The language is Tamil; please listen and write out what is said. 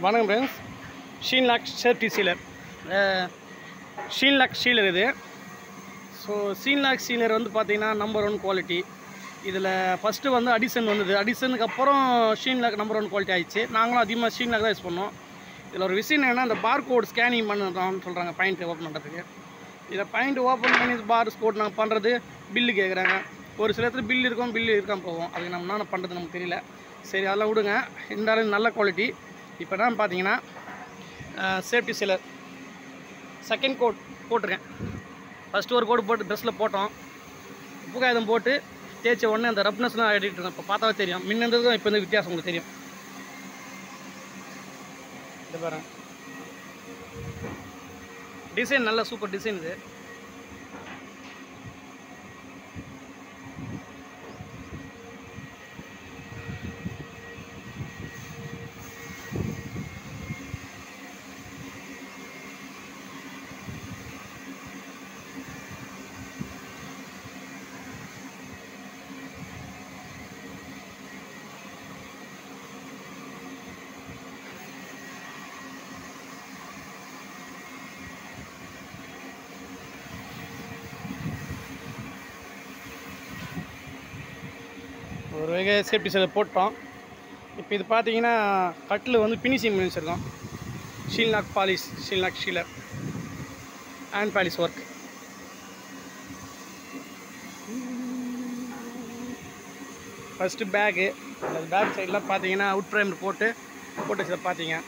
வணக்கம் ஃப்ரெண்ட்ஸ். ஷீன்லாக் சேஃப்டி சீலர், ஷீன்லாக் சீலர் இது. ஸோ ஷீன்லாக் சீலர் வந்து பார்த்திங்கன்னா நம்பர் 1 குவாலிட்டி. இதில் ஃபஸ்ட்டு வந்து அடிசன் வந்தது. அடிசனுக்கு அப்புறம் ஷீன்லாக் நம்பர் 1 குவாலிட்டி ஆகிடுச்சு. நாங்களும் அதிகமாக ஷீன்லாக் தான் யூஸ் பண்ணோம். இதில் ஒரு விஷயம் என்னென்னா, அந்த பார் கோட் ஸ்கேனிங் பண்ணுறோம்னு சொல்கிறாங்க பாயிண்ட் ஓப்பன் பண்ணுறதுக்கு. இதை பாயிண்ட் ஓப்பன் பண்ணி பார் கோட் நாங்கள் பண்ணுறது பில்லு கேட்குறாங்க. ஒரு சில இடத்துல பில்லு இருக்கும், பில்லு இருக்காமல் போவோம். அதுக்கு நம்ம என்ன பண்ணுறது நமக்கு தெரியல. சரி, அதெல்லாம் விடுங்க. இருந்தாலும் நல்ல குவாலிட்டி. இப்போ தான் பார்த்தீங்கன்னா சேஃப்டி சீலர் செகண்ட் கோட் போட்டிருக்கேன். ஃபஸ்ட்டு ஒரு கோடு போட்டு ட்ரெஸ்ஸில் போட்டோம். உப்பு காகிதம் போட்டு தேய்ச்ச உடனே அந்த ரப்னஸ்லாம் ஆகிட்டு இருக்கேன். இப்போ பார்த்தாவே தெரியும். முன்னேந்ததும் இப்போ இந்த வித்தியாசம் உங்களுக்கு தெரியும். இது பாருங்க, டிசைன் நல்ல சூப்பர் டிசைன் இது. ஒரு வகை சேஃப்டி சீலர் போட்டோம். இப்போ இது பார்த்தீங்கன்னா கட்டில் வந்து ஃபினிஷிங் பண்ணி வச்சுருக்கோம். Sheenlac polish, Sheenlac sealer hand polish work. First back, அந்த பேக் சைடெலாம் பார்த்தீங்கன்னா அவுட் ஃப்ரேம் போட்டு வச்சு பார்த்தீங்க.